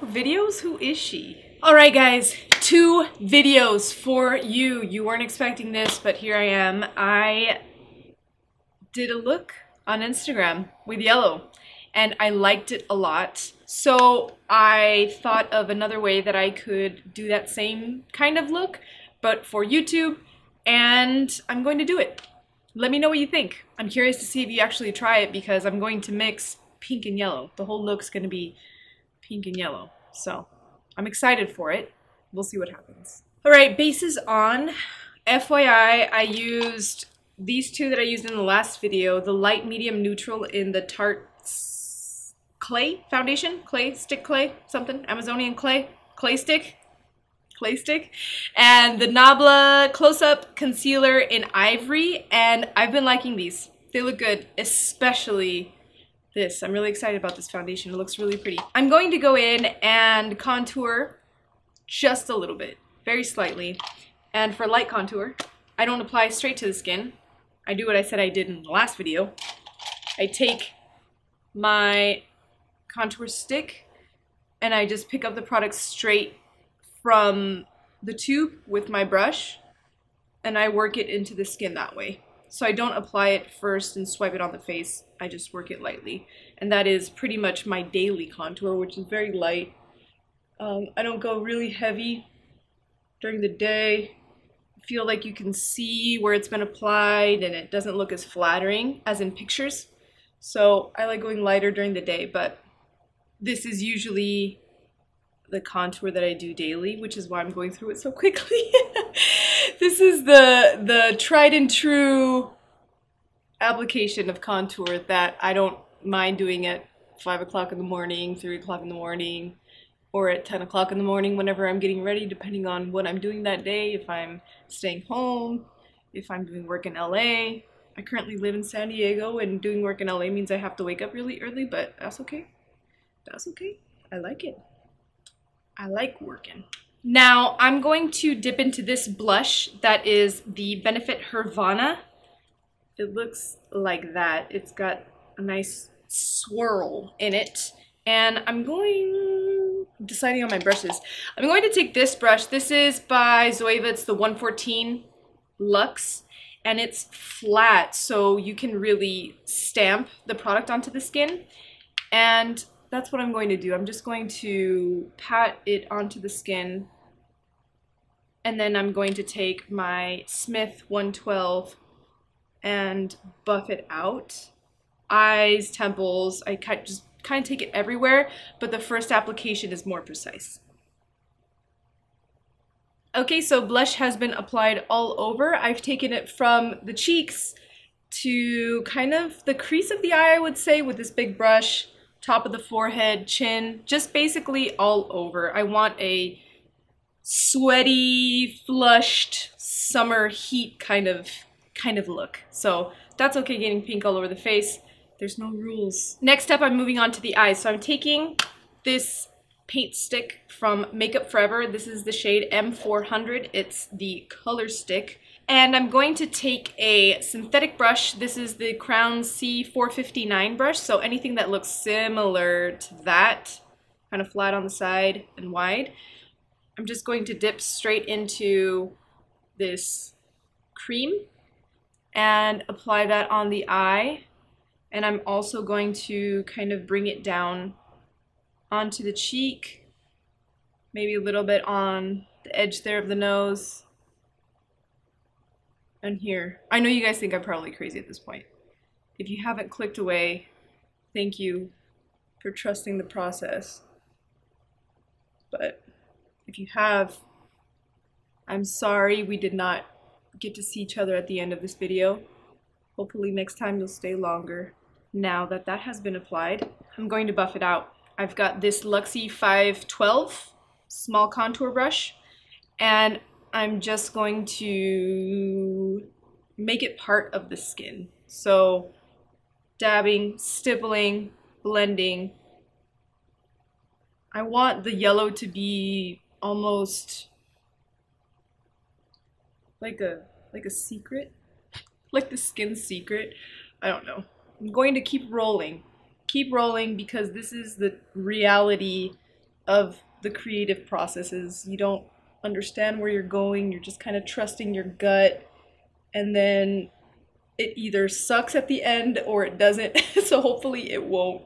videos? Who is she? Alright guys, 2 videos for you. You weren't expecting this, but here I am. I did a look on Instagram with yellow and I liked it a lot. So I thought of another way that I could do that same kind of look, but for YouTube, and I'm going to do it. Let me know what you think. I'm curious to see if you actually try it because I'm going to mix pink and yellow. The whole look's going to be pink and yellow. So I'm excited for it. We'll see what happens. Alright, base is on. FYI, I used these 2 that I used in the last video, the light, medium, neutral in the Tarte clay foundation, stick clay, something, Amazonian clay stick, and the Nabla close-up concealer in ivory, and I've been liking these. They look good, especially this. I'm really excited about this foundation. It looks really pretty. I'm going to go in and contour just a little bit, very slightly, and for light contour, I don't apply straight to the skin. I do what I said I did in the last video. I take my contour stick and I just pick up the product straight from the tube with my brush and I work it into the skin that way. So I don't apply it first and swipe it on the face. I just work it lightly. And that is pretty much my daily contour, which is very light. I don't go really heavy during the day. I feel like you can see where it's been applied and it doesn't look as flattering as in pictures. So I like going lighter during the day, but this is usually the contour that I do daily, which is why I'm going through it so quickly. This is the tried and true application of contour that I don't mind doing at 5 o'clock in the morning, 3 o'clock in the morning, or at 10 o'clock in the morning whenever I'm getting ready, depending on what I'm doing that day, if I'm staying home, if I'm doing work in LA. I currently live in San Diego and doing work in LA means I have to wake up really early, but that's okay. That's okay. I like it. I like working. Now I'm going to dip into this blush that is the Benefit HERVANA. It looks like that. It's got a nice swirl in it. And I'm deciding on my brushes. I'm going to take this brush. This is by Zoeva. It's the 114 Luxe. And it's flat, so you can really stamp the product onto the skin. And that's what I'm going to do. I'm just going to pat it onto the skin. And then I'm going to take my Smith 112 and buff it out. Eyes, temples, I just kind of take it everywhere, but the first application is more precise. Okay, so blush has been applied all over. I've taken it from the cheeks to kind of the crease of the eye, I would say, with this big brush, top of the forehead, chin, just basically all over. I want a sweaty, flushed, summer heat kind of look. So that's okay getting pink all over the face. There's no rules. Next up, I'm moving on to the eyes. So I'm taking this paint stick from Makeup Forever. This is the shade M400. It's the color stick. And I'm going to take a synthetic brush. This is the Crown C459 brush. So anything that looks similar to that, kind of flat on the side and wide. I'm just going to dip straight into this cream and apply that on the eye. And I'm also going to kind of bring it down onto the cheek, maybe a little bit on the edge there of the nose, and here. I know you guys think I'm probably crazy at this point. If you haven't clicked away, thank you for trusting the process. But if you have, I'm sorry we did not get to see each other at the end of this video. Hopefully next time you'll stay longer. Now that that has been applied, I'm going to buff it out. I've got this Luxie 512 small contour brush, and I'm just going to make it part of the skin. So dabbing, stippling, blending. I want the yellow to be almost like a secret, like the skin secret. I don't know. I'm going to keep rolling because this is the reality of the creative processes. You don't understand where you're going, you're just kind of trusting your gut, and then it either sucks at the end or it doesn't, so hopefully it won't.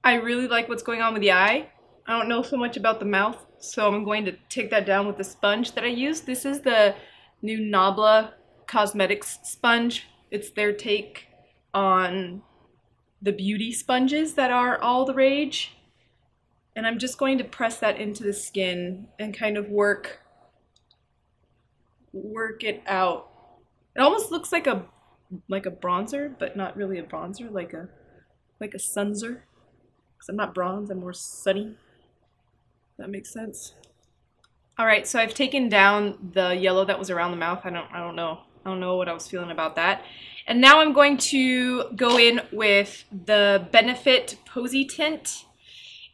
I really like what's going on with the eye. I don't know so much about the mouth, so I'm going to take that down with the sponge that I use. This is the new Nabla Cosmetics sponge. It's their take on the beauty sponges that are all the rage. And I'm just going to press that into the skin and kind of work it out. It almost looks like a bronzer, but not really a bronzer, like a sunzer. Because I'm not bronze, I'm more sunny. That makes sense. All right, so I've taken down the yellow that was around the mouth. I don't know what I was feeling about that. And now I'm going to go in with the Benefit Posy Tint.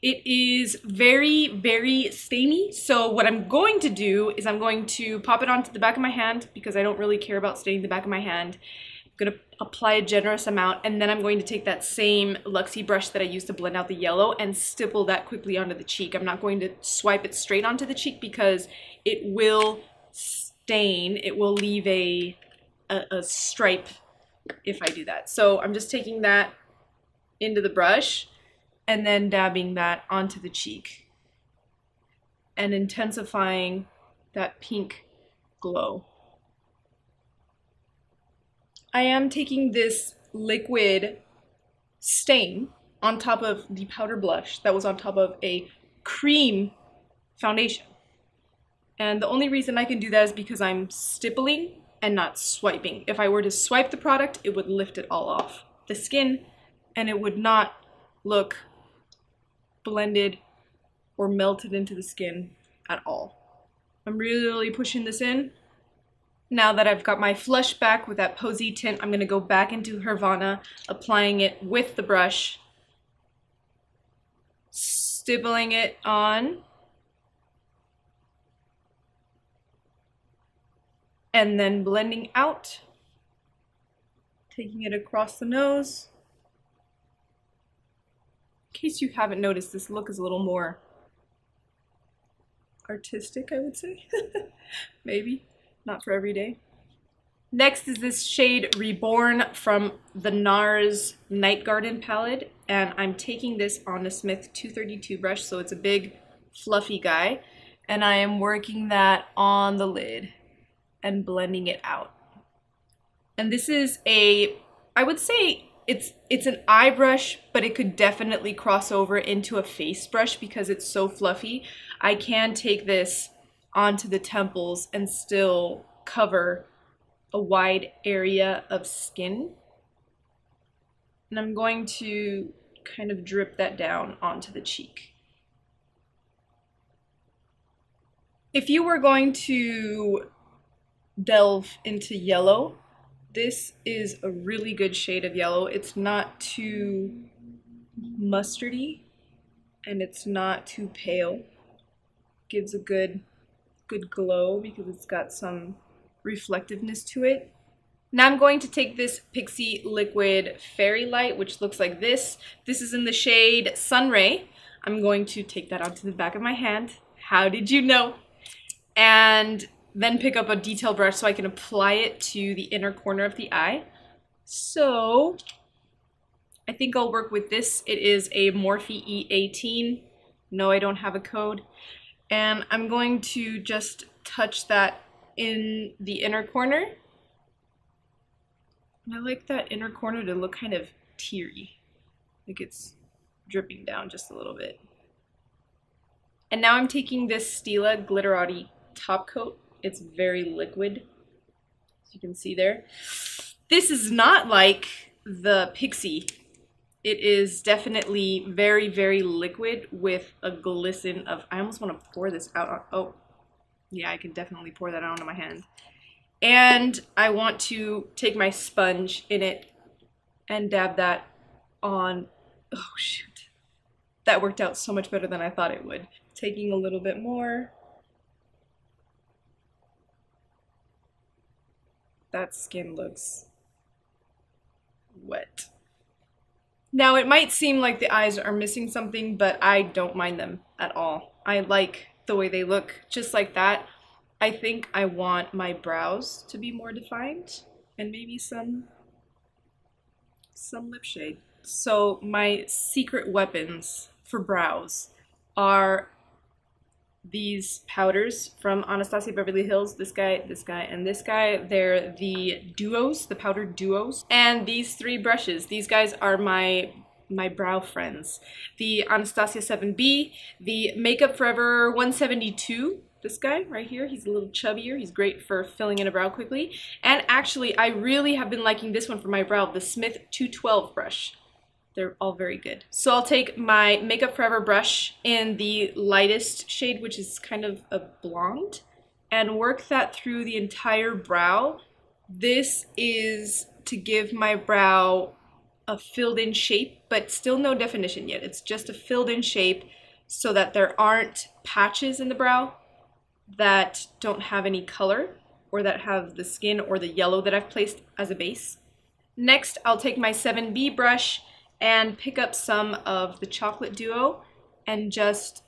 It is very, very stainy. So what I'm going to do is I'm going to pop it onto the back of my hand because I don't really care about staining the back of my hand. I'm going to apply a generous amount, and then I'm going to take that same Luxie brush that I used to blend out the yellow and stipple that quickly onto the cheek. I'm not going to swipe it straight onto the cheek because it will stain. It will leave a stripe if I do that. So I'm just taking that into the brush and then dabbing that onto the cheek and intensifying that pink glow. I am taking this liquid stain on top of the powder blush that was on top of a cream foundation. And the only reason I can do that is because I'm stippling and not swiping. If I were to swipe the product, it would lift it all off the skin and it would not look blended or melted into the skin at all. I'm really pushing this in. Now that I've got my flush back with that Posy Tint, I'm going to go back into HERVANA, applying it with the brush, stippling it on, and then blending out, taking it across the nose. In case you haven't noticed, this look is a little more artistic, I would say. Maybe. Not for every day. Next is this shade Reborn from the NARS Night Garden palette, and I'm taking this on a Smith 232 brush, so it's a big fluffy guy, and I am working that on the lid and blending it out. And this is I would say it's an eye brush, but it could definitely cross over into a face brush because it's so fluffy. I can take this onto the temples and still cover a wide area of skin. And I'm going to kind of drip that down onto the cheek. If you were going to delve into yellow, this is a really good shade of yellow. It's not too mustardy and it's not too pale. Gives a good glow because it's got some reflectiveness to it. Now I'm going to take this PIXI Liquid Fairy Light, which looks like this. This is in the shade Sunray. I'm going to take that onto the back of my hand. How did you know? And then pick up a detail brush so I can apply it to the inner corner of the eye. So I think I'll work with this. It is a Morphe E18. No, I don't have a code. And I'm going to just touch that in the inner corner. And I like that inner corner to look kind of teary, like it's dripping down just a little bit. And now I'm taking this Stila Glitterati top coat. It's very liquid, as you can see there. This is not like the PIXI. It is definitely very, very liquid with a glisten of, I almost want to pour this out. Oh, yeah, I can definitely pour that out onto my hand. And I want to take my sponge in it and dab that on. Oh, shoot. That worked out so much better than I thought it would. Taking a little bit more. That skin looks wet. Now it might seem like the eyes are missing something, but I don't mind them at all. I like the way they look just like that. I think I want my brows to be more defined and maybe some lip shade. So my secret weapons for brows are these powders from Anastasia Beverly Hills. This guy, and this guy. They're the duos, the powdered duos. And these three brushes. These guys are my brow friends. The Anastasia 7B, the Makeup Forever 172. This guy right here, he's a little chubbier. He's great for filling in a brow quickly. And actually, I really have been liking this one for my brow, the Smith 212 brush. They're all very good. So I'll take my Makeup Forever brush in the lightest shade, which is kind of a blonde, and work that through the entire brow. This is to give my brow a filled in shape, but still no definition yet. It's just a filled in shape so that there aren't patches in the brow that don't have any color or that have the skin or the yellow that I've placed as a base. Next, I'll take my 7B brush and pick up some of the chocolate duo and just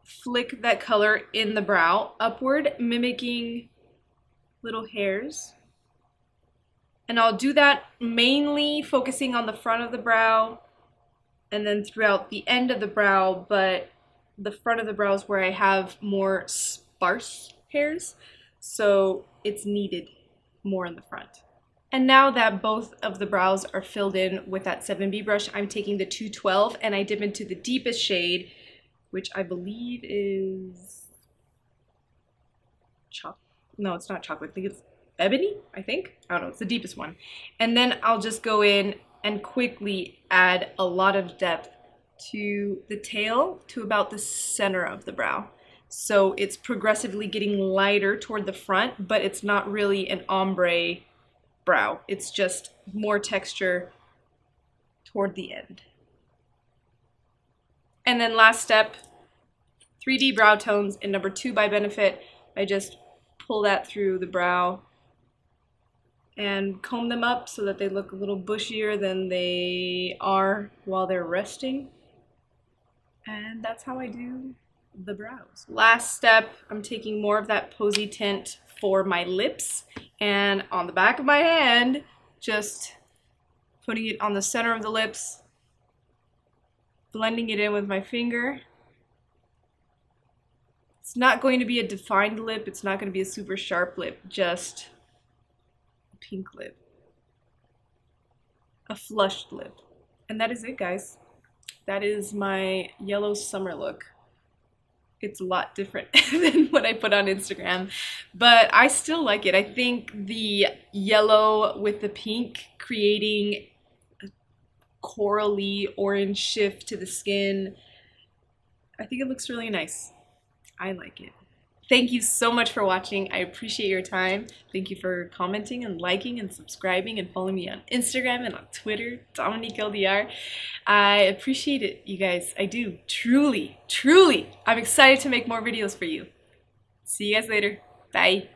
flick that color in the brow upward, mimicking little hairs. And I'll do that mainly focusing on the front of the brow and then throughout the end of the brow, but the front of the brow is where I have more sparse hairs, so it's needed more in the front. And now that both of the brows are filled in with that 7B brush, I'm taking the 212 and I dip into the deepest shade, which I believe is no, it's not chocolate. I think it's ebony, I think. I don't know, it's the deepest one. And then I'll just go in and quickly add a lot of depth to the tail to about the center of the brow. So it's progressively getting lighter toward the front, but it's not really an ombre brow. It's just more texture toward the end. And then last step, 3D brow tones in number 2 by Benefit. I just pull that through the brow and comb them up so that they look a little bushier than they are while they're resting. And that's how I do the brows. Last step, I'm taking more of that Posie tint for my lips, and on the back of my hand, just putting it on the center of the lips, blending it in with my finger. It's not going to be a defined lip, it's not going to be a super sharp lip, just a pink lip, a flushed lip. And that is it, guys. That is my yellow summer look. It's a lot different than what I put on Instagram, but I still like it. I think the yellow with the pink creating a corally orange shift to the skin, I think it looks really nice. I like it. Thank you so much for watching. I appreciate your time. Thank you for commenting and liking and subscribing and following me on Instagram and on Twitter, dominiqueldr. I appreciate it, you guys. I do. Truly, truly. I'm excited to make more videos for you. See you guys later. Bye.